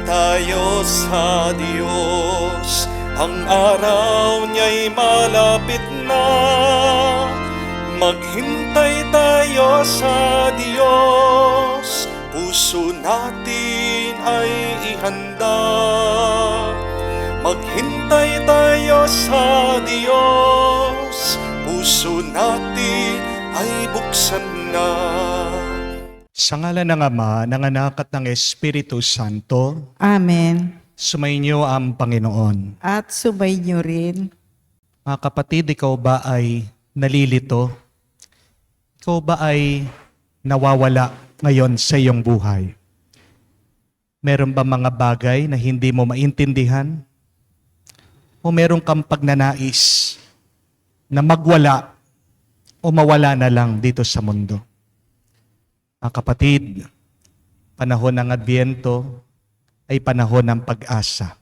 tayo sa Diyos, ang araw niya'y malapit na. Maghintay tayo sa Diyos, puso natin ay ihanda. Maghintay tayo sa Diyos, puso natin ay buksan na. Sa ngalan ng Ama, ng Anak at ng Espiritu Santo, Amen. sumainyo ang Panginoon. At sumainyo rin. Mga kapatid, ikaw ba ay nalilito? Ikaw ba ay nawawala ngayon sa iyong buhay? Meron ba mga bagay na hindi mo maintindihan? O meron kang pagnanais na magwala o mawala na lang dito sa mundo? Mga kapatid, panahon ng Adbyento ay panahon ng pag-asa.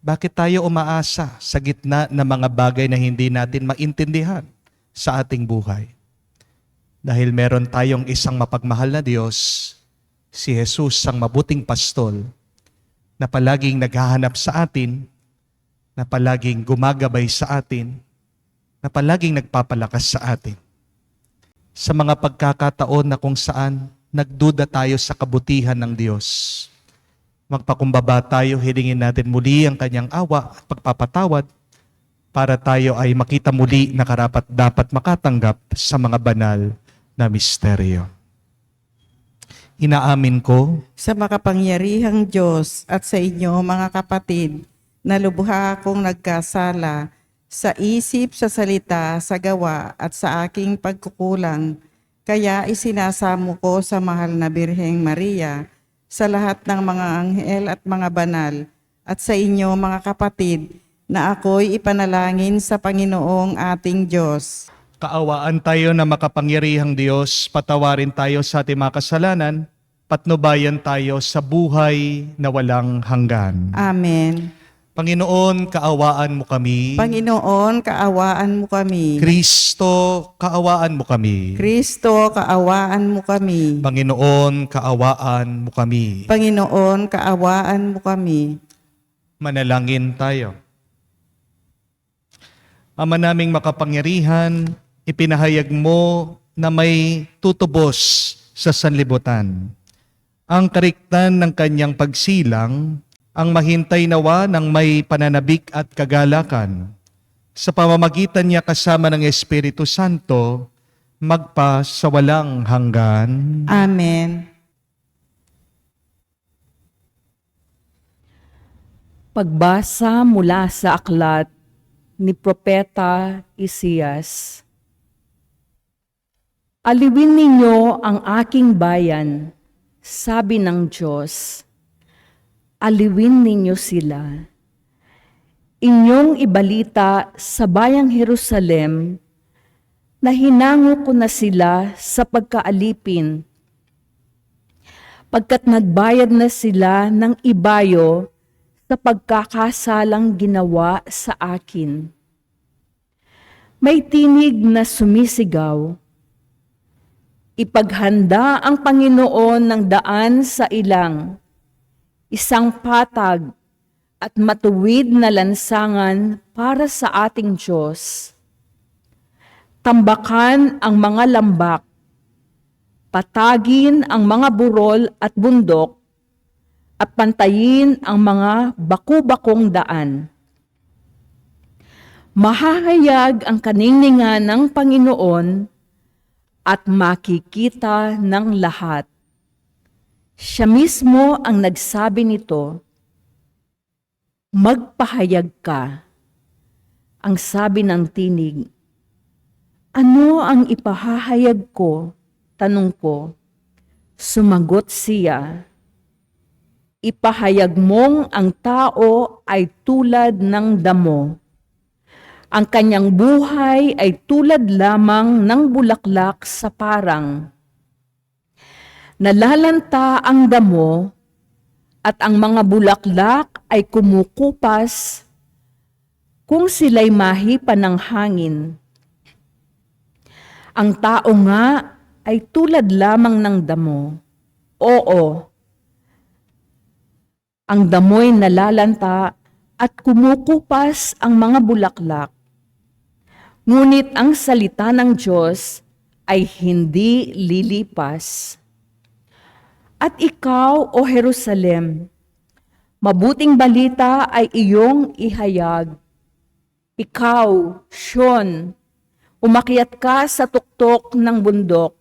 Bakit tayo umaasa sa gitna ng mga bagay na hindi natin maintindihan sa ating buhay? Dahil meron tayong isang mapagmahal na Diyos, si Jesus ang mabuting pastol, na palaging naghahanap sa atin, na palaging gumagabay sa atin, na palaging nagpapalakas sa atin. Sa mga pagkakataon na kung saan nagduda tayo sa kabutihan ng Diyos, magpakumbaba tayo, hilingin natin muli ang kanyang awa at pagpapatawad para tayo ay makita muli na karapat dapat makatanggap sa mga banal na misteryo. Inaamin ko Sa makapangyarihang Diyos at sa inyo mga kapatid, na lubha akong nagkasala sa isip, sa salita, sa gawa at sa aking pagkukulang. Kaya isinasamo ko sa mahal na Birheng Maria, sa lahat ng mga anghel at mga banal, at sa inyo mga kapatid, na ako'y ipanalangin sa Panginoong ating Diyos. kaawaan tayo na makapangyarihang Diyos, patawarin tayo sa ating mga kasalanan, patnubayan tayo sa buhay na walang hanggan. Amen. Panginoon, kaawaan mo kami. Panginoon, kaawaan mo kami. Kristo, kaawaan mo kami. Kristo, kaawaan mo kami. Panginoon, kaawaan mo kami. Panginoon, kaawaan mo kami. Manalangin tayo. Ama naming makapangyarihan, ipinahayag mo na may tutubos sa sanlibutan. Ang kariktan ng kanyang pagsilang, ang mahintay nawa ng may pananabik at kagalakan. Sa pamamagitan niya kasama ng Espiritu Santo, magpa sa walang hanggan. Amen. Pagbasa mula sa aklat ni Propeta Isaias. Aliwin ninyo ang aking bayan, sabi ng Diyos. Aliwin ninyo sila. Inyong ibalita sa bayang Jerusalem na hinango ko na sila sa pagkaalipin, pagkat nagbayad na sila ng ibayo sa pagkakasalang ginawa sa akin. May tinig na sumisigaw, ipaghanda ang Panginoon ng daan sa ilang, isang patag at matuwid na lansangan para sa ating Diyos. Tambakan ang mga lambak, patagin ang mga burol at bundok, at pantayin ang mga baku-bakong daan. Mahahayag ang kaningningan ng Panginoon at makikita ng lahat. Siya mismo ang nagsabi nito, magpahayag ka. Ang sabi ng tinig, ano ang ipahahayag ko? Tanong ko. Sumagot siya, ipahayag mong ang tao ay tulad ng damo. Ang kanyang buhay ay tulad lamang ng bulaklak sa parang. Nalalanta ang damo at ang mga bulaklak ay kumukupas kung sila'y mahipa ng hangin. Ang tao nga ay tulad lamang ng damo. Oo, Ang damoy nalalanta at kumukupas ang mga bulaklak. Ngunit ang salita ng Diyos ay hindi lilipas. At ikaw, O Jerusalem, mabuting balita ay iyong ihayag. Ikaw, Sion, umakyat ka sa tuktok ng bundok.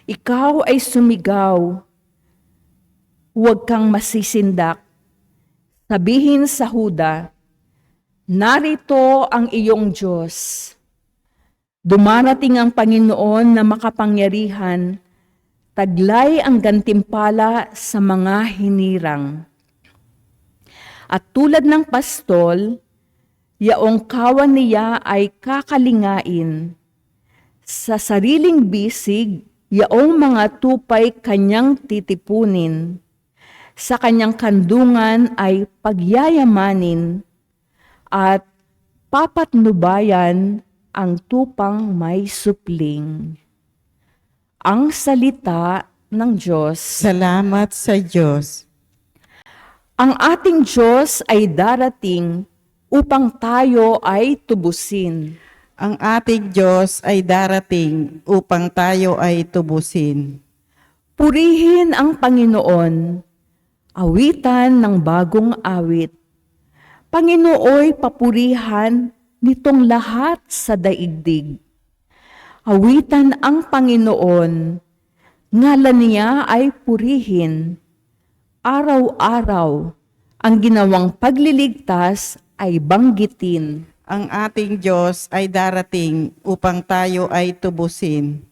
Ikaw ay sumigaw, huwag kang masisindak. Sabihin sa Huda, narito ang iyong Diyos. Dumarating ang Panginoon na makapangyarihan, taglay ang gantimpala sa mga hinirang. At tulad ng pastol, yaong kawan niya ay kakalingain. Sa sariling bisig, yaong mga tupay kanyang titipunin. Sa kanyang kandungan ay pagyayamanin at papatnubayan ang tupang may supling. Ang salita ng Diyos. Salamat sa Diyos. Ang ating Diyos ay darating upang tayo ay tubusin. Ang ating Diyos ay darating upang tayo ay tubusin. Purihin ang Panginoon, awitan ng bagong awit. Panginooy papurihan nitong lahat sa daigdig. Awitan ang Panginoon, ngalan niya ay purihin. Araw-araw, ang ginawang pagliligtas ay banggitin. Ang ating Diyos ay darating upang tayo ay tubusin.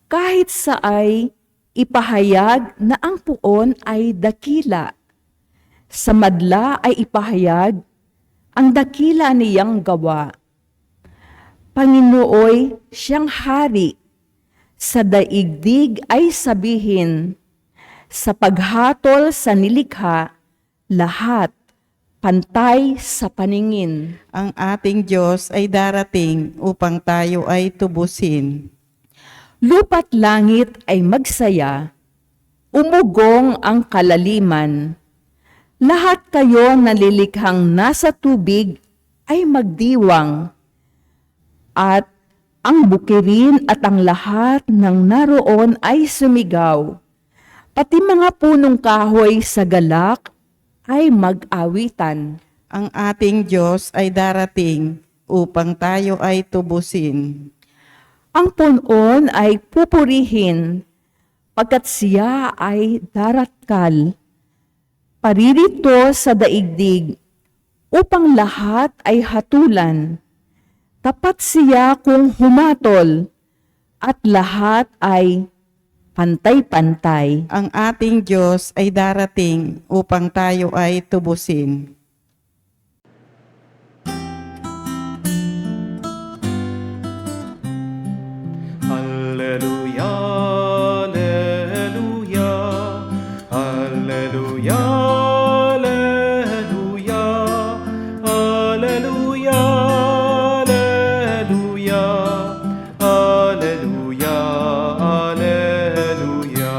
Kahit saay, ipahayag na ang puon ay dakila. Sa madla ay ipahayag ang dakila niyang gawa. Panginooy siyang hari. Sa daigdig ay sabihin, sa paghatol sa nilikha, lahat pantay sa paningin. Ang ating Diyos ay darating upang tayo ay tubusin. Lupa't langit ay magsaya, umugong ang kalaliman. Lahat kayo nalilikhang nasa tubig ay magdiwang. At ang bukirin at ang lahat ng naroon ay sumigaw. Pati mga punong kahoy sa galak ay mag-awitan. Ang ating Diyos ay darating upang tayo ay tubusin. Ang punon ay pupurihin, pagkat siya ay daratkal. Paririto sa daigdig, upang lahat ay hatulan. Tapat siya kung humatol, at lahat ay pantay-pantay. Ang ating Diyos ay darating upang tayo ay tubusin. Alleluia, alleluia, alleluia, alleluia, alleluia, alleluia, alleluia, alleluia,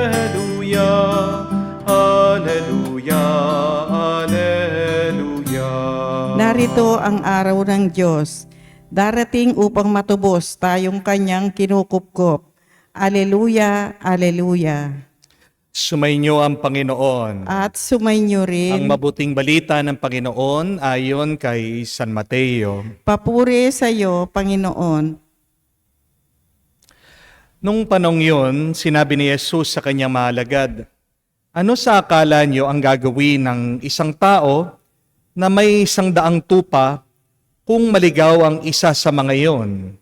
alleluia, alleluia, alleluia. Narito ang araw ng Diyos, darating upang matubos tayong kanyang kinukupkop. Aleluya, aleluya. Sumainyo ang Panginoon. At sumainyo Ang rin, mabuting balita ng Panginoon ayon kay San Mateo. papuri sa iyo, Panginoon. Nung panong yun, sinabi ni Jesus sa kanyang mga alagad, ano sa akala niyo ang gagawin ng isang tao na may 100 tupa kung maligaw ang isa sa mga iyon?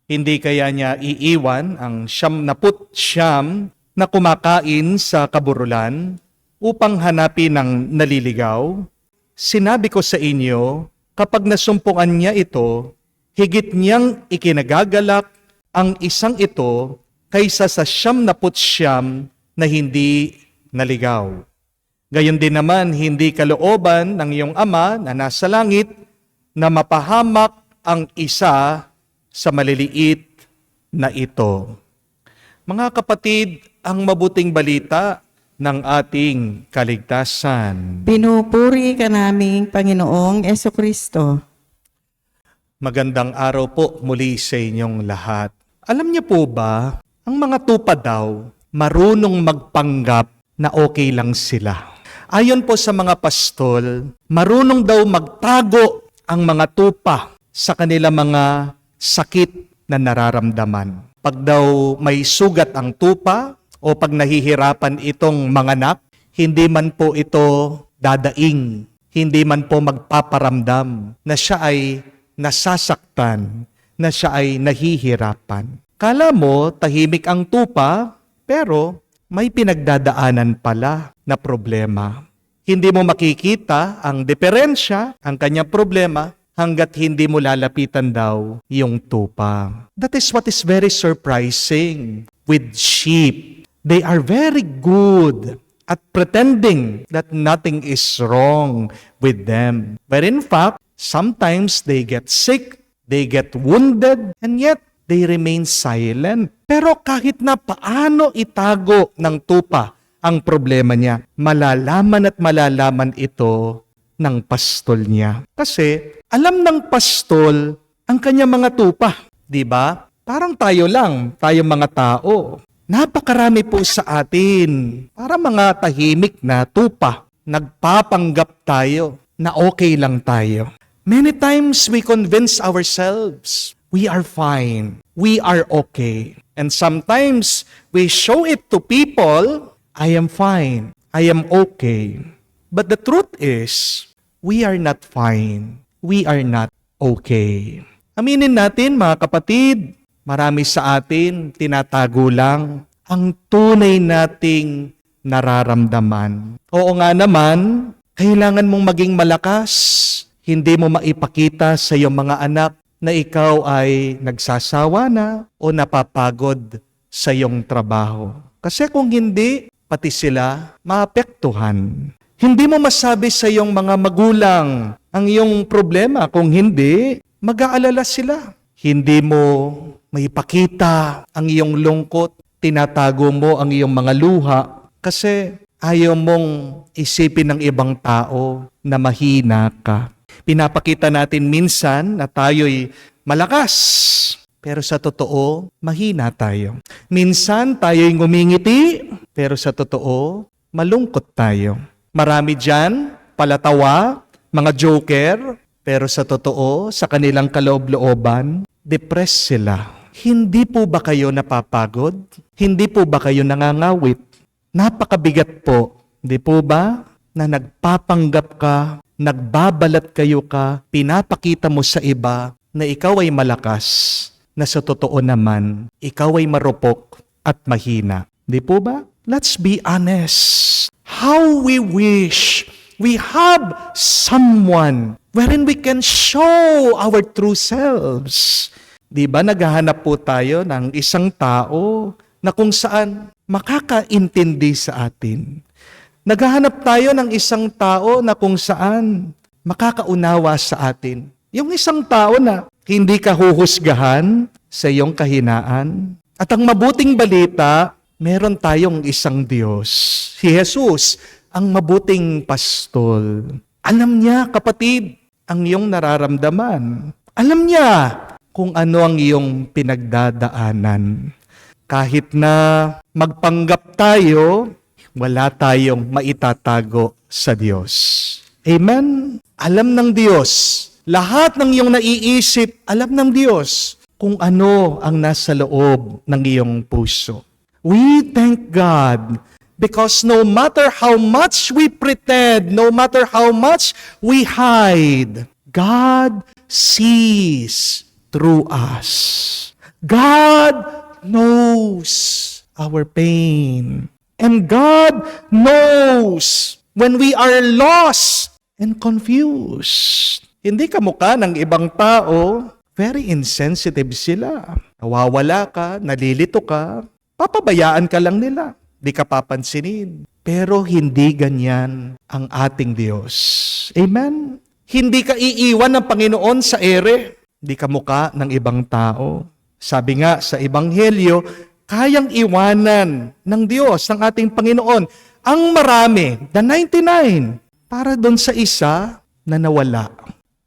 Hindi kaya niya iiwan ang 99 na kumakain sa kaburulan upang hanapin ang naliligaw? Sinabi ko sa inyo, kapag nasumpungan niya ito, higit niyang ikinagagalak ang isang ito kaysa sa 99 na hindi naligaw. Gayon din naman, hindi kalooban ng iyong Ama na nasa langit na mapahamak ang isa sa maliliit na ito. Mga kapatid, ang mabuting balita ng ating kaligtasan. Pinupuri ka naming Panginoong Kristo. Magandang araw po muli sa inyong lahat. Alam niyo po ba, ang mga tupa daw, marunong magpanggap na okay lang sila. Ayon po sa mga pastol, marunong daw magtago ang mga tupa sa kanilang mga sakit na nararamdaman. Pag daw may sugat ang tupa o pag nahihirapan itong manganak, hindi man po ito dadaing, hindi man po magpaparamdam na siya ay nasasaktan, na siya ay nahihirapan. Kala mo tahimik ang tupa, pero may pinagdadaanan pala na problema. Hindi mo makikita ang diferensya, ang kanyang problema, hanggat hindi mo lalapitan daw yung tupa. That is what is very surprising with sheep. They are very good at pretending that nothing is wrong with them. But in fact, sometimes they get sick, they get wounded, and yet they remain silent. Pero kahit na paano itago ng tupa ang problema niya, malalaman at malalaman ito ng pastol niya. Kasi alam ng pastol ang kanya mga tupa, di ba? Parang tayo lang, tayong mga tao. Napakarami po sa atin, para mga tahimik na tupa. Nagpapanggap tayo na okay lang tayo. Many times we convince ourselves, we are fine, we are okay. And sometimes we show it to people, I am fine, I am okay. But the truth is, we are not fine, we are not okay. Aminin natin mga kapatid, marami sa atin tinatago lang ang tunay nating nararamdaman. Oo nga naman, kailangan mong maging malakas. Hindi mo maipakita sa iyong mga anak na ikaw ay nagsasawa na o napapagod sa iyong trabaho. Kasi kung hindi, pati sila maapektuhan. Hindi mo masabi sa iyong mga magulang ang iyong problema. Kung hindi, mag-aalala sila. Hindi mo maipakita ang iyong lungkot, tinatago mo ang iyong mga luha kasi ayaw mong isipin ng ibang tao na mahina ka. Pinapakita natin minsan na tayo'y malakas, pero sa totoo, mahina tayo. Minsan tayo'y ngumingiti, pero sa totoo, malungkot tayo. Marami dyan, palatawa, mga joker, pero sa totoo, sa kanilang kaloob-looban, depressed sila. Hindi po ba kayo napapagod? Hindi po ba kayo nangangawit? Napakabigat po, di po ba, na nagpapanggap ka, nagbabalat kayo ka, pinapakita mo sa iba na ikaw ay malakas, na sa totoo naman, ikaw ay marupok at mahina. Di po ba? Let's be honest. How we wish we have someone wherein we can show our true selves. Di ba naghahanap po tayo ng isang tao na kung saan makakaintindi sa atin. Naghahanap tayo ng isang tao na kung saan makakaunawa sa atin. Yung isang tao na hindi ka huhusgahan sa iyong kahinaan. At ang mabuting balita, meron tayong isang Diyos. Si Jesus, ang mabuting pastol. Alam niya, kapatid, ang iyong nararamdaman. Alam niya kung ano ang iyong pinagdadaanan. Kahit na magpanggap tayo, wala tayong maitatago sa Diyos. Amen? Alam ng Diyos. Lahat ng iyong naiisip, alam ng Diyos kung ano ang nasa loob ng iyong puso. We thank God because no matter how much we pretend, no matter how much we hide, God sees through us. God knows our pain. And God knows when we are lost and confused. Hindi ka mukha ng ibang tao, very insensitive sila. Nawawala ka, nalilito ka, papabayaan ka lang nila. Di ka papansinin. Pero hindi ganyan ang ating Diyos. Amen? Hindi ka iiwan ng Panginoon sa ere. Di ka mukha ng ibang tao. Sabi nga sa Ebanghelyo, kayang iwanan ng Diyos, ng ating Panginoon, ang marami, the 99, para doon sa isa na nawala.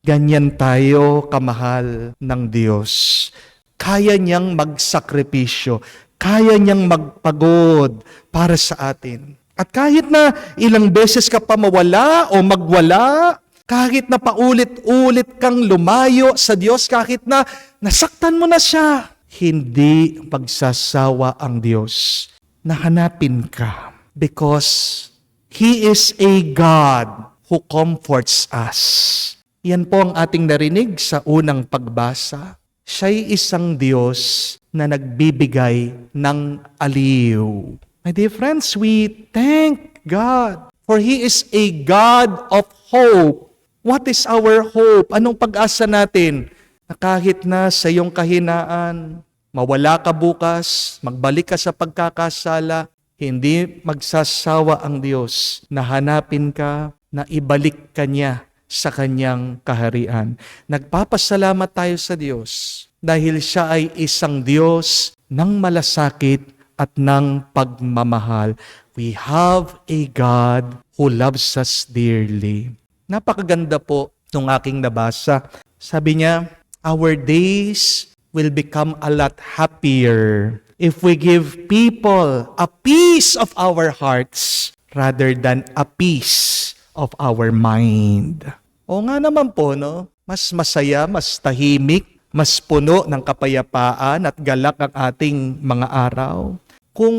Ganyan tayo kamahal ng Diyos. Kaya niyang magsakripisyo, kaya niyang magpagod para sa atin. At kahit na ilang beses ka pa mawala o magwala, kahit na paulit-ulit kang lumayo sa Diyos, kahit na nasaktan mo na siya, hindi magsasawa ang Diyos na hanapin ka. Because He is a God who comforts us. Yan po ang ating narinig sa unang pagbasa. Siya'y isang Diyos na nagbibigay ng aliw. My dear friends, we thank God for He is a God of hope. What is our hope? Anong pag-asa natin? Na kahit na sa iyong kahinaan, mawala ka bukas, magbalik ka sa pagkakasala, hindi magsasawa ang Diyos na hanapin ka, na ibalik ka niya sa kanyang kaharian. Nagpapasalamat tayo sa Diyos dahil siya ay isang Diyos ng malasakit at ng pagmamahal. We have a God who loves us dearly. Napakaganda po itong aking nabasa. Sabi niya, our days will become a lot happier if we give people a piece of our hearts rather than a piece of our mind. O nga naman po, no? Mas masaya, mas tahimik, mas puno ng kapayapaan at galak ang ating mga araw. Kung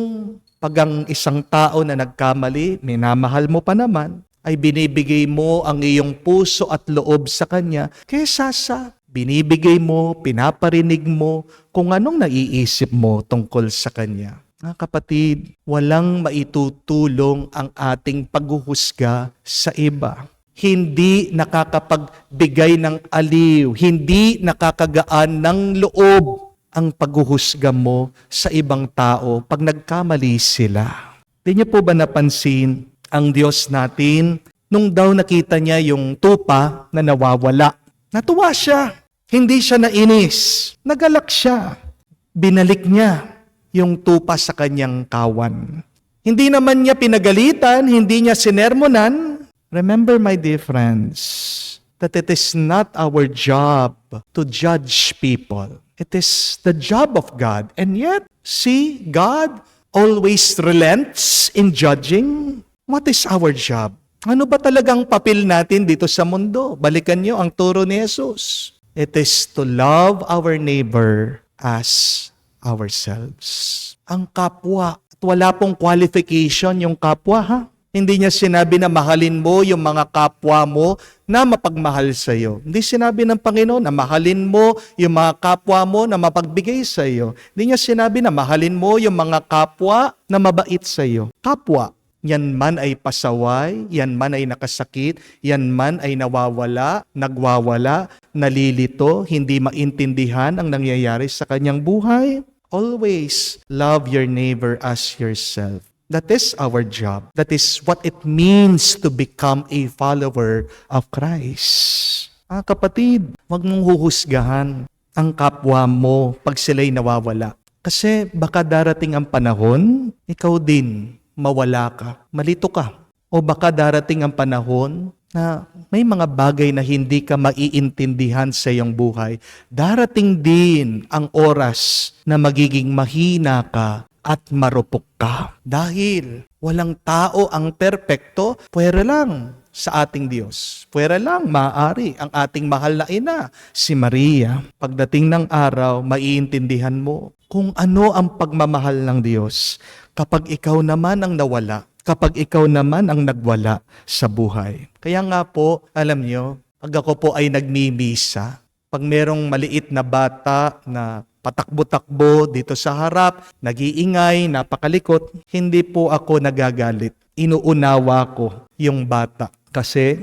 pag ang isang tao na nagkamali, minamahal mo pa naman, ay binibigay mo ang iyong puso at loob sa kanya, kaysa sa binibigay mo, pinaparinig mo kung anong naiisip mo tungkol sa kanya. Mga kapatid, walang maitutulong ang ating paghuhusga sa iba. Hindi nakakapagbigay ng aliw, hindi nakakagaan ng loob ang paghuhusga mo sa ibang tao pag nagkamali sila. Di niyo po ba napansin ang Diyos natin nung daw nakita niya yung tupa na nawawala? Natuwa siya, hindi siya nainis, nagalak siya, binalik niya yung tupa sa kanyang kawan. Hindi naman niya pinagalitan, hindi niya sinermonan. Remember, my dear friends, that it is not our job to judge people. It is the job of God. And yet, see, God always relents in judging. What is our job? Ano ba talagang papel natin dito sa mundo? Balikan niyo ang turo ni Jesus. It is to love our neighbor as ourselves. Ang kapwa. At wala pong qualification yung kapwa, ha? Hindi niya sinabi na mahalin mo yung mga kapwa mo na mapagmahal sa iyo. Hindi sinabi ng Panginoon na mahalin mo yung mga kapwa mo na mapagbigay sa iyo. Hindi niya sinabi na mahalin mo yung mga kapwa na mabait sa iyo. Kapwa, yan man ay pasaway, yan man ay nakasakit, yan man ay nawawala, nagwawala, nalilito, hindi maintindihan ang nangyayari sa kanyang buhay. Always love your neighbor as yourself. That is our job. That is what it means to become a follower of Christ. Kapatid, huwag mong huhusgahan ang kapwa mo pag sila'y nawawala. Kasi baka darating ang panahon, ikaw din mawala ka, malito ka. O baka darating ang panahon na may mga bagay na hindi ka maiintindihan sa iyong buhay. Darating din ang oras na magiging mahina ka at marupok ka. Dahil walang tao ang perpekto, pwera lang sa ating Diyos. Pwera lang maaari ang ating mahal na ina, si Maria. Pagdating ng araw, maiintindihan mo kung ano ang pagmamahal ng Diyos kapag ikaw naman ang nawala, kapag ikaw naman ang nagwala sa buhay. Kaya nga po, alam niyo, pag ako po ay nagmimisa, pag merong maliit na bata na patakbo-takbo dito sa harap, nag-iingay, napakalikot, hindi po ako nagagalit. Inuunawa ko yung bata. Kasi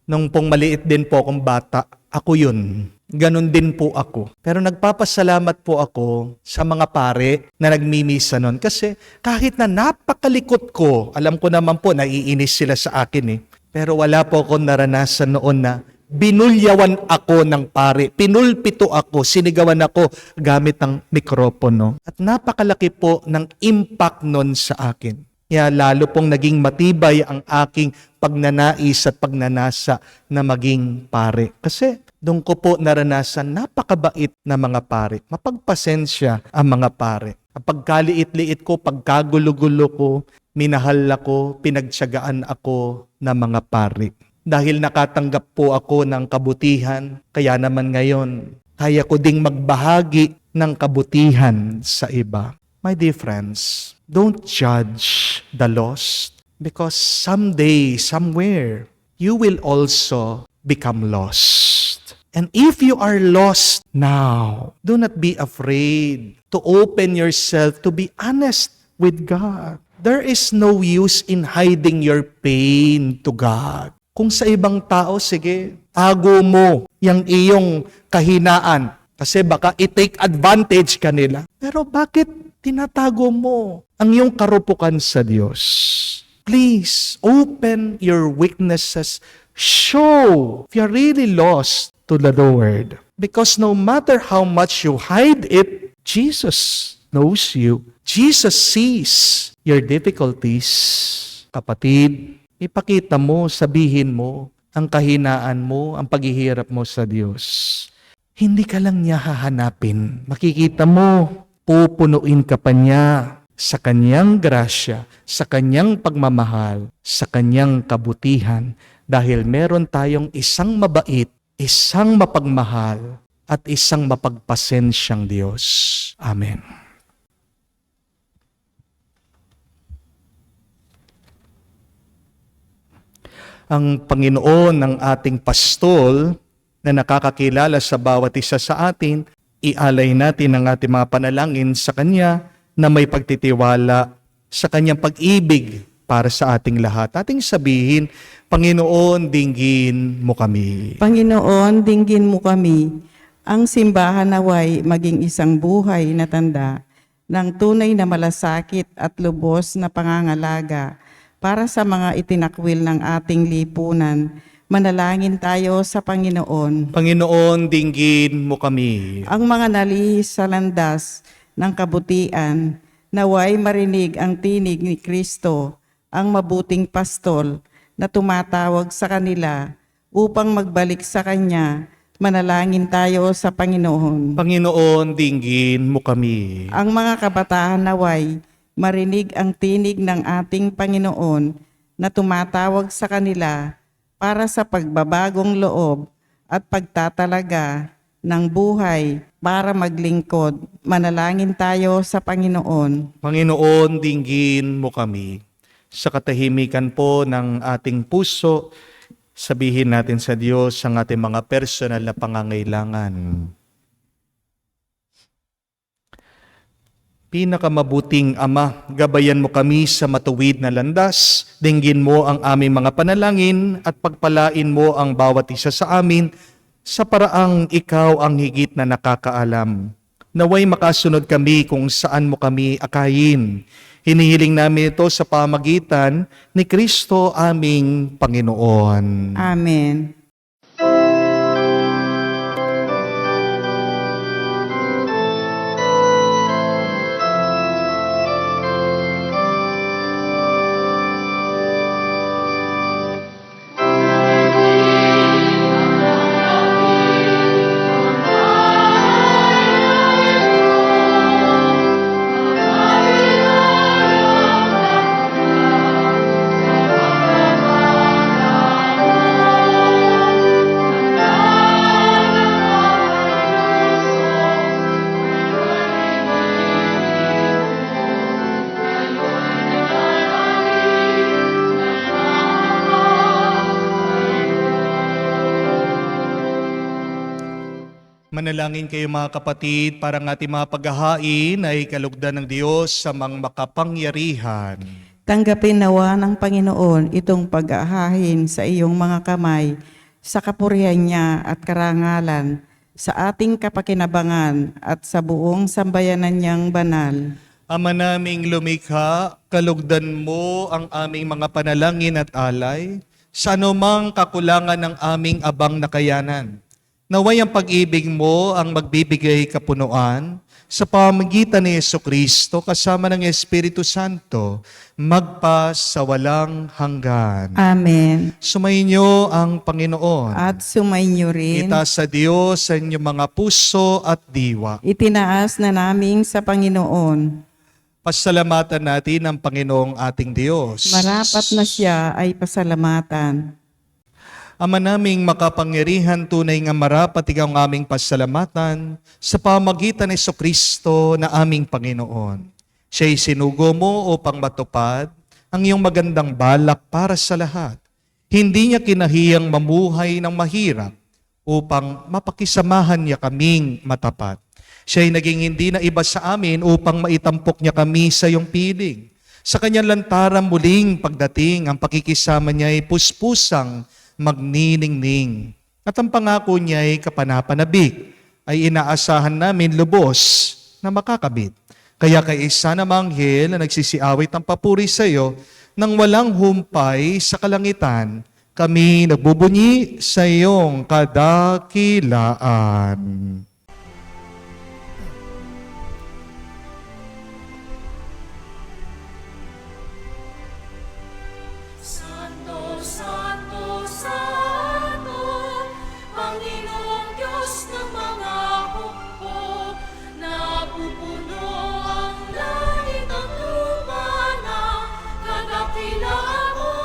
nung pong maliit din po akong bata, ako yun. Ganon din po ako. Pero nagpapasalamat po ako sa mga pare na nagmimisa nun. Kasi kahit na napakalikot ko, alam ko naman po, naiinis sila sa akin eh. Pero wala po akong naranasan noon na binulyawan ako ng pare, pinulpito ako, sinigawan ako gamit ng mikropono. At napakalaki po ng impact nun sa akin. Kaya lalo pong naging matibay ang aking pagnanais at pagnanasa na maging pare. Kasi doon ko po naranasan napakabait na mga pare. Mapagpasensya ang mga pare. Pagkaliit-liit ko, pagkagulo-gulo ko, minahal ako, pinagtiyagaan ako ng mga pare. Dahil nakatanggap po ako ng kabutihan, kaya naman ngayon, kaya ko ding magbahagi ng kabutihan sa iba. My dear friends, don't judge the lost because someday, somewhere, you will also become lost. And if you are lost now, do not be afraid to open yourself to be honest with God. There is no use in hiding your pain to God. Kung sa ibang tao, sige, tago mo yung iyong kahinaan kasi baka i-take advantage ka nila. Pero bakit tinatago mo ang iyong karupukan sa Diyos? Please, open your weaknesses. Show if you're really lost to the Lord. Because no matter how much you hide it, Jesus knows you. Jesus sees your difficulties. Kapatid, ipakita mo, sabihin mo, ang kahinaan mo, ang paghihirap mo sa Diyos. Hindi ka lang niya hahanapin. Makikita mo, pupunuin ka pa niya sa kanyang grasya, sa kanyang pagmamahal, sa kanyang kabutihan. Dahil meron tayong isang mabait, isang mapagmahal, at isang mapagpasensyang Diyos. Amen. Ang Panginoon ng ating pastol na nakakakilala sa bawat isa sa atin, ialay natin ang ating mga panalangin sa Kanya na may pagtitiwala sa Kanyang pag-ibig para sa ating lahat. Ating sabihin, Panginoon, dinggin mo kami. Panginoon, dinggin mo kami. Ang simbahan naway maging isang buhay na tanda ng tunay na malasakit at lubos na pangangalaga para sa mga itinakwil ng ating lipunan. Manalangin tayo sa Panginoon. Panginoon, dinggin mo kami. Ang mga nalihis sa landas ng kabutian, naway marinig ang tinig ni Kristo, ang mabuting pastol na tumatawag sa kanila upang magbalik sa Kanya. Manalangin tayo sa Panginoon. Panginoon, dinggin mo kami. Ang mga kabataan naway marinig ang tinig ng ating Panginoon na tumatawag sa kanila para sa pagbabagong loob at pagtatalaga ng buhay para maglingkod. Manalangin tayo sa Panginoon. Panginoon, dinggin mo kami. Sa katahimikan po ng ating puso, sabihin natin sa Diyos ang ating mga personal na pangangailangan. Pinakamabuting Ama, gabayan mo kami sa matuwid na landas, dinggin mo ang aming mga panalangin at pagpalain mo ang bawat isa sa amin sa paraang ikaw ang higit na nakakaalam. Naway makasunod kami kung saan mo kami akayin. Hinihiling namin ito sa pamagitan ni Kristo aming Panginoon. Amen. Manalangin kayo mga kapatid para ang ating mga paghahain ay kalugdan ng Diyos sa mga makapangyarihan. Tanggapin nawa ng Panginoon itong pag-ahahin sa iyong mga kamay sa kapurihan niya at karangalan sa ating kapakinabangan at sa buong sambayanan niyang banal. Ama naming lumikha, kalugdan mo ang aming mga panalangin at alay sa anumang kakulangan ng aming abang nakayanan. Naway ang pag-ibig mo ang magbibigay kapunuan sa pamamagitan ni Jesucristo kasama ng Espiritu Santo, magpa sa walang hanggan. Amen. Sumainyo ang Panginoon. At sumainyo rin. Itaas sa Diyos sa inyong mga puso at diwa. Itinaas na namin sa Panginoon. Pasalamatan natin ang Panginoong ating Diyos. Marapat na siya ay pasalamatan. Ama naming makapangyarihan, tunay nga marapat ikaw ang aming pasalamatan sa pamagitan ni Jesucristo na aming Panginoon. Siya'y sinugo mo upang matupad ang iyong magandang balak para sa lahat. Hindi niya kinahiyang mamuhay ng mahirap upang mapakisamahan niya kaming matapat. Siya'y naging hindi na iba sa amin upang maitampok niya kami sa iyong piling. Sa kanyang lantaran muling pagdating, ang pakikisama niya ay puspusang magniningning. At ang pangako niya ay kapanapanabik, ay inaasahan namin lubos na makakamit. Kaya kay isa na manghel na nagsisiawit ng papuri sa iyo, nang walang humpay sa kalangitan, kami nagbubunyi sa iyong kadakilaan. Santo, Santo, Santo, Panginoong Diyos ng mga hukbo, napupuno ang langit at lupa ng kadakilaan mo.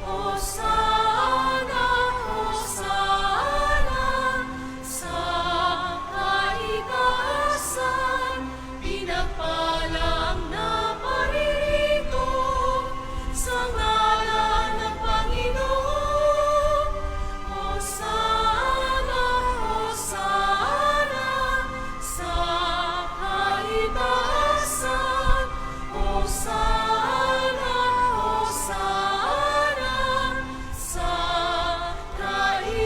Hosana, Hosana, sa kaitaasan, pinagpala ang naparirito sa ngalan ng Panginoon. Hosana, Hosana, sa kaitaasan. Hosana, Hosana, sa kaitaasan.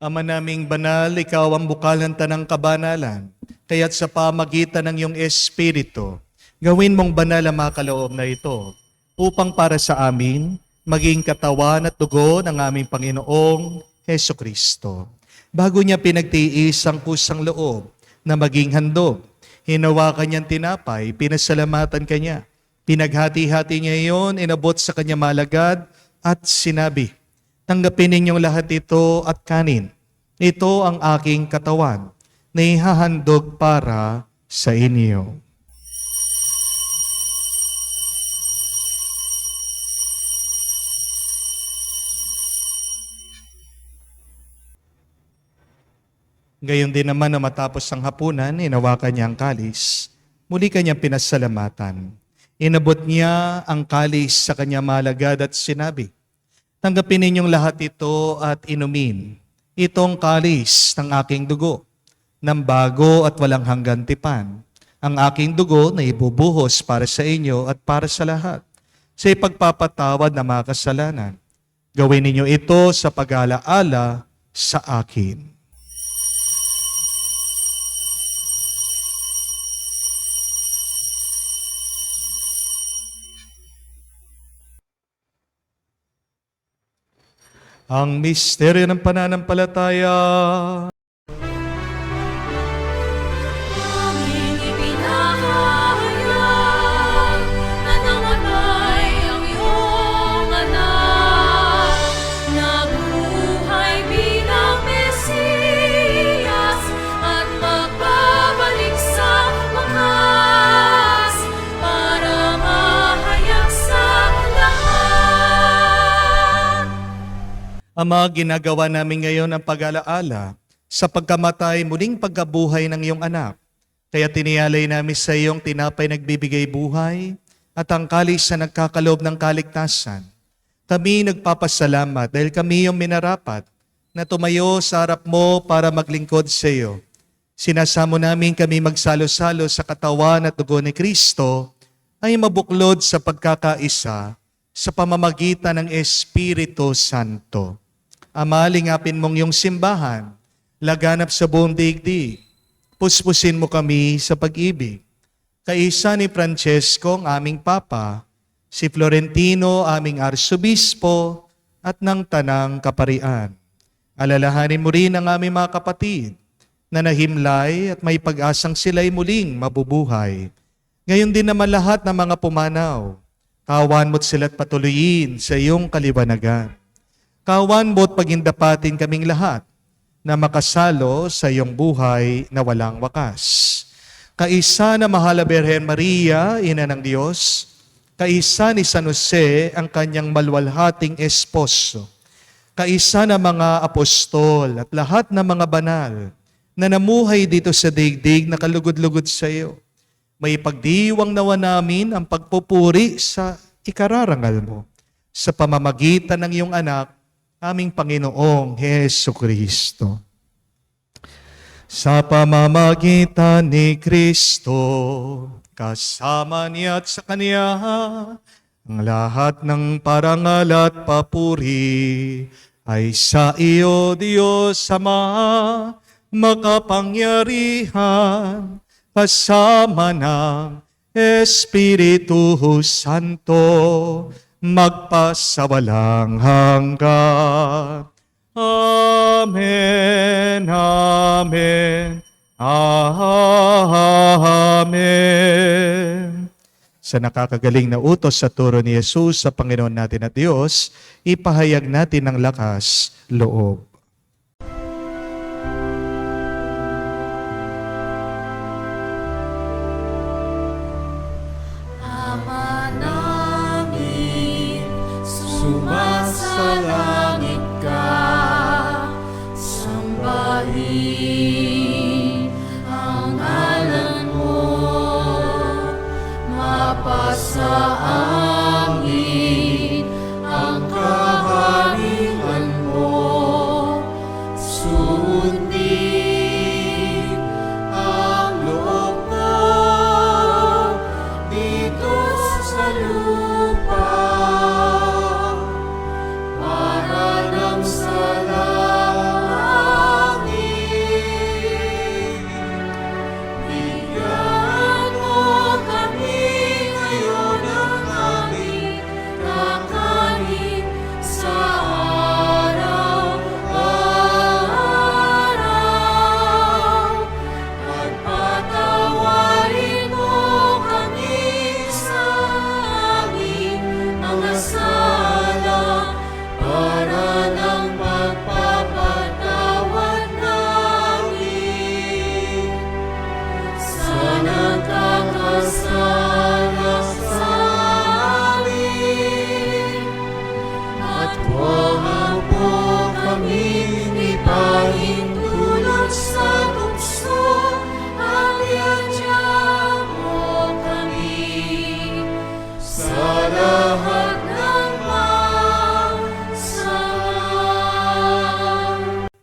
Ama naming banal, ikaw ang bukalan tanang kabanalan, kaya't sa pamagitan ng iyong Espiritu, gawin mong banal ang mga kaloob na ito, upang para sa amin, maging katawan at dugo ng aming Panginoong Heso Kristo. Bago niya pinagtiis ang kusang loob na maging handog, hinawakan niyang tinapay, pinasalamatan kanya. Pinaghati-hati niya iyon, inabot sa kanya malagad at sinabi, tanggapin ninyong lahat ito at kanin. Ito ang aking katawan na ihahandog para sa inyo. Gayon din naman na matapos ang hapunan, inawakan niya ang kalis. Muli kanyang pinasalamatan. Inabot niya ang kalis sa kanya malagad at sinabi, tanggapin ninyong lahat ito at inumin. Itong kalis ng aking dugo, ng bago at walang hanggan tipan. Ang aking dugo na ibubuhos para sa inyo at para sa lahat, sa ipagpapatawad ng mga kasalanan. Gawin ninyo ito sa pag-alaala sa akin. Ang misteryo ng pananampalataya. Aming ipinahayag na namatay ang iyong anak, nabuhay bilang Mesiyas at magbabalik sa wakas para mahayag sa lahat. Ama, ginagawa namin ngayon ang pag-alaala sa pagkamatay muling pagkabuhay ng iyong anak. Kaya tiniyalay namin sa iyong tinapay nagbibigay buhay at ang kalis na nagkakaloob ng kaligtasan. Kami nagpapasalamat dahil kami yung minarapat na tumayo sa harap mo para maglingkod sa iyo. Sinasamo namin kami magsalo-salo sa katawan at dugo ni Kristo ay mabuklod sa pagkakaisa sa pamamagitan ng Espiritu Santo. Ama, lingapin mong iyong simbahan, laganap sa buong daigdig. Puspusin mo kami sa pag-ibig. kaisa ni Francesco, ang aming Papa, si Florentino, aming Arsobispo, at ng Tanang Kaparian. Alalahanin mo rin ang aming mga kapatid na nahimlay at may pag-asang sila'y muling mabubuhay. Ngayon din naman lahat ng mga pumanaw, kawan mo't sila't patuloyin sa iyong kaliwanagan. Kawan mo't pagindapatin kaming lahat na makasalo sa iyong buhay na walang wakas. Kaisa na mahal na Birhen Maria, Ina ng Diyos, kaisa ni San Jose, ang kanyang malwalhating esposo, kaisa na mga apostol at lahat ng mga banal na namuhay dito sa daigdig na kalugod-lugod sa iyo. May pagdiwang nawa namin ang pagpupuri sa ikararangal mo sa pamamagitan ng iyong anak, aming Panginoong Hesu Kristo. Sa pamamagitan ni Kristo, kasama niya at sa Kanya, ang lahat ng parangal at papuri ay sa iyo, Diyos Ama, makapangyarihan, kasama ng Espiritu Santo, magpasawalang hanggan. Amen, amen, amen. Sa nakakagaling na utos sa turo ni Jesus sa Panginoon natin at Diyos, ipahayag natin ng lakas loob. Ama namin, sumasalangit ka, sambahin ang ngalan mo, mapasa amin ang kaharian mo, sundin ang loob mo dito sa lupa para lang sa langit. Bigyan mo kami ngayon ng aming kakanin sa araw-araw. At patawarin mo kami sa aming mga sala para ng pagpapatawad namin sa nagkakasala sa amin. At huwag mo kami ipahintulot sa tukso, at iadya mo kami sa lahat ng masama.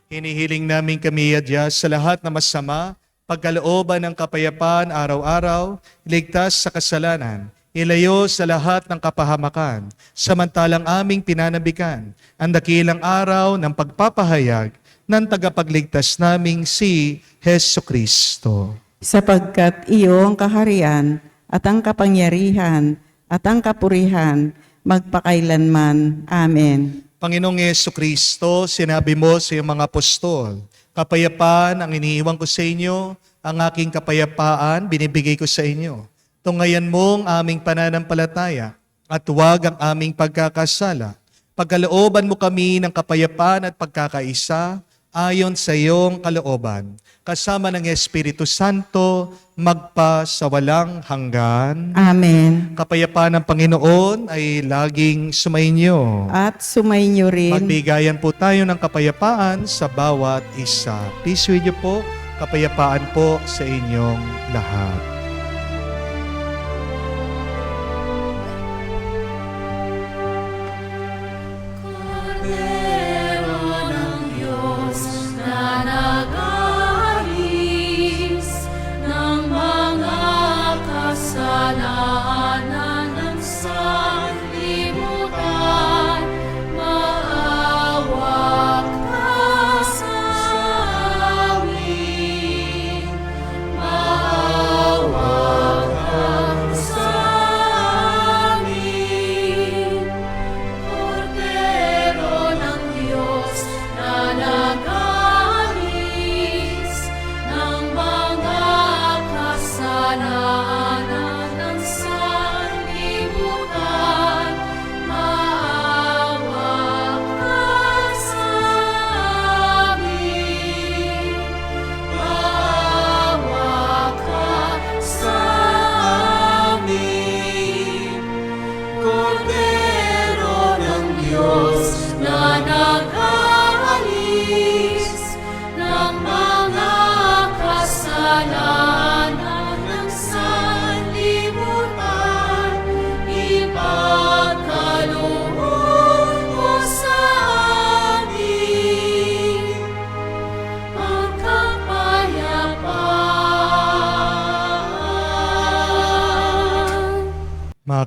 Hinihiling namin kami adya sa lahat na masama, pagkalooban ng kapayapaan araw-araw, iligtas sa kasalanan, ilayo sa lahat ng kapahamakan, samantalang aming pinanabikan ang dakilang araw ng pagpapahayag ng tagapagligtas naming si Hesu Kristo. Sapagkat iyo ang kaharian at ang kapangyarihan at ang kapurihan magpakailanman. Amen. Panginoong Hesu Kristo, sinabi mo sa iyong mga apostol, kapayapaan ang iniiwan ko sa inyo, ang aking kapayapaan binibigay ko sa inyo. Tungayan mo ang aming pananampalataya at huwag ang aming pagkakasala. Pagkalooban mo kami ng kapayapaan at pagkakaisa ayon sa iyong kalooban. Kasama ng Espiritu Santo, magpa sa walang hanggan. Amen. Kapayapaan ng Panginoon ay laging sumainyo. At sumainyo rin. Magbigayan po tayo ng kapayapaan sa bawat isa. Peace with you po. Kapayapaan po sa inyong lahat. Kordero ng Diyos na nag-aalis ng mga kasalanan ng sanlibutan, maawa ka sa amin, maawa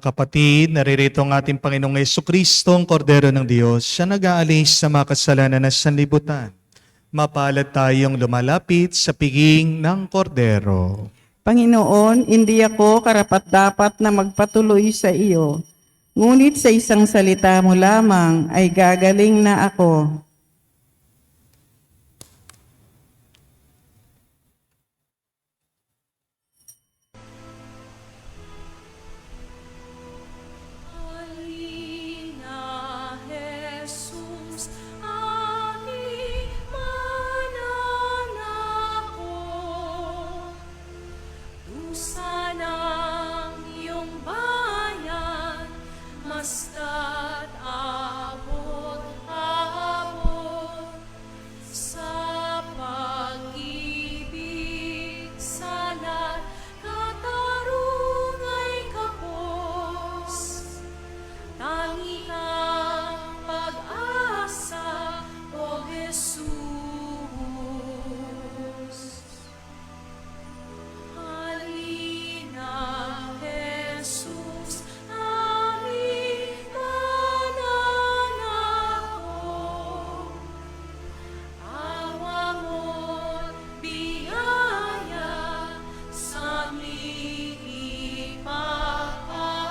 kapatid, naririto ang ating Panginoong Jesucristo, ang Kordero ng Diyos. Siya nag-aalis sa mga kasalanan ng sanlibutan. Mapalad tayong lumalapit sa piging ng Kordero. Panginoon, hindi ako karapat-dapat na magpatuloy sa iyo. Ngunit sa isang salita mo lamang ay gagaling na ako. Halina, Jesus, aking mananako. Dusa ng iyong bayan, masta't abot-abot. Sa pag-ibig salat, katarungay kapos. Tangi kang pag-asa, O Jesus. Halina, Jesus, aming mananako. Awa mo't biyaya sa aming ipaabot.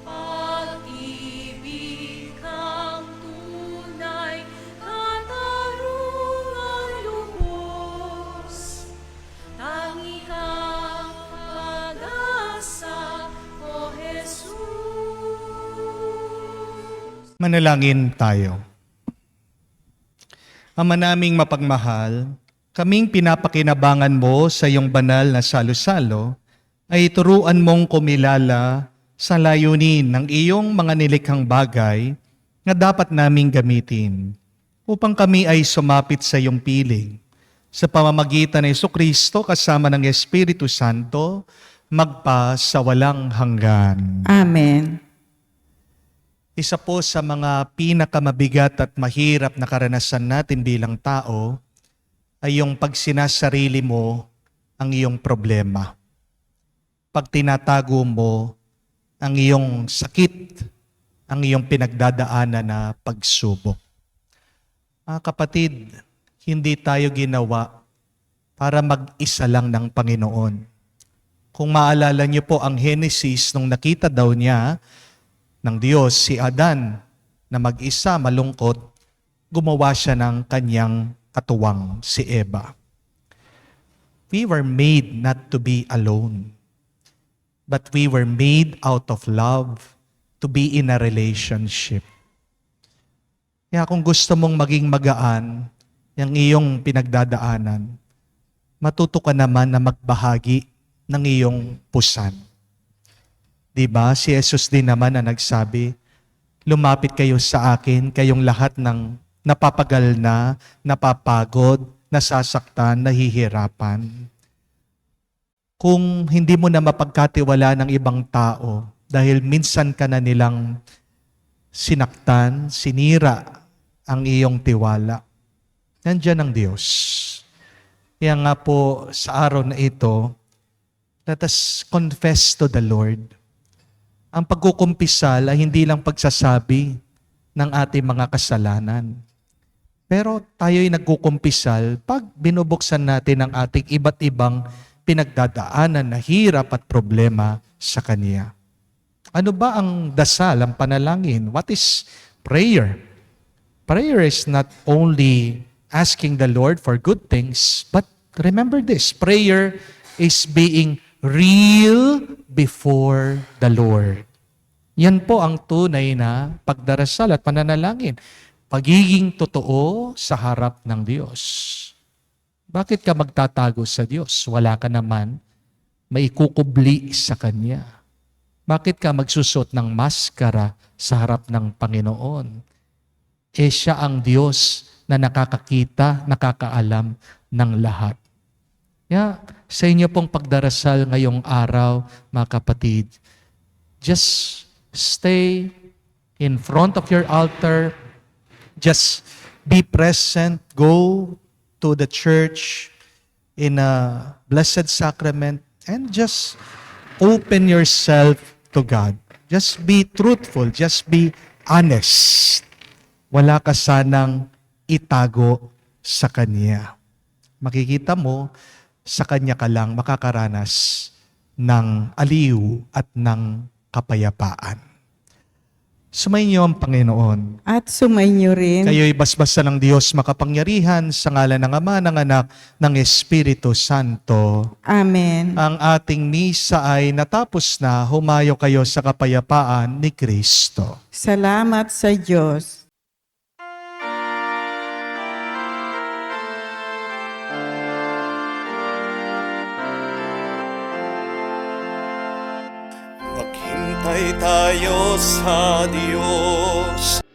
Pag-ibig kang tunay, katarungan lubos. Tangi kang pag-asa, O Jesus. Manalangin tayo. Ama naming mapagmahal, kaming pinapakinabangan mo sa iyong banal na salo-salo, ay turuan mong kumilala sa layunin ng iyong mga nilikhang bagay na dapat naming gamitin upang kami ay sumapit sa iyong piling. Sa pamamagitan ng Jesucristo kasama ng Espiritu Santo, magpa sa walang hanggan. Amen. Isa po sa mga pinakamabigat at mahirap na karanasan natin bilang tao ay yung pag sinasarili mo ang iyong problema. Pag tinatago mo ang iyong sakit, ang iyong pinagdadaanan na pagsubok. Mga kapatid, hindi tayo ginawa para mag-isa lang ng Panginoon. Kung maalala niyo po ang Genesis, nung nakita daw niya ng Diyos si Adan na mag-isa malungkot, gumawa siya ng kanyang katuwang si Eva. We were made not to be alone, but we were made out of love to be in a relationship. Kaya kung gusto mong maging magaan yung iyong pinagdadaanan, matuto ka naman na magbahagi ng iyong pusan. Diba? Si Jesus din naman na nagsabi, lumapit kayo sa akin, kayong lahat ng napapagal na, napapagod, nasasaktan, nahihirapan. Kung hindi mo na mapagkatiwala ng ibang tao, dahil minsan ka na nilang sinaktan, sinira ang iyong tiwala, nandiyan ang Diyos. Kaya nga po sa araw na ito, let us confess to the Lord. Ang pagkukumpisal ay hindi lang pagsasabi ng ating mga kasalanan. Pero tayo'y nagkukumpisal pag binubuksan natin ang ating iba't ibang pinagdadaanan na hirap at problema sa Kanya. Ano ba ang dasal, ang panalangin? What is prayer? Prayer is not only asking the Lord for good things, but remember this, prayer is being real before the Lord. Yan po ang tunay na pagdarasal at pananalangin. Pagiging totoo sa harap ng Diyos. Bakit ka magtatago sa Diyos? Wala ka naman maikukubli sa Kanya. Bakit ka magsusot ng maskara sa harap ng Panginoon? Siya ang Diyos na nakakakita, nakakaalam ng lahat. Sa inyo pong pagdarasal ngayong araw, mga kapatid, just stay in front of your altar. Just be present. Go to the church in a blessed sacrament and just Open yourself to God. Just be truthful. Just be honest. Wala ka sanang itago sa Kanya. Makikita mo, sa Kanya ka lang makakaranas ng aliw at ng kapayapaan. Sumayin niyo ang Panginoon. At sumainyo rin. Kayo'y basbasa ng Diyos makapangyarihan sa ngalan ng Ama, ng Anak, ng Espiritu Santo. Amen. Ang ating misa ay natapos na. Humayo kayo sa kapayapaan ni Kristo. Salamat sa Diyos. Maghintay tayo sa Diyos.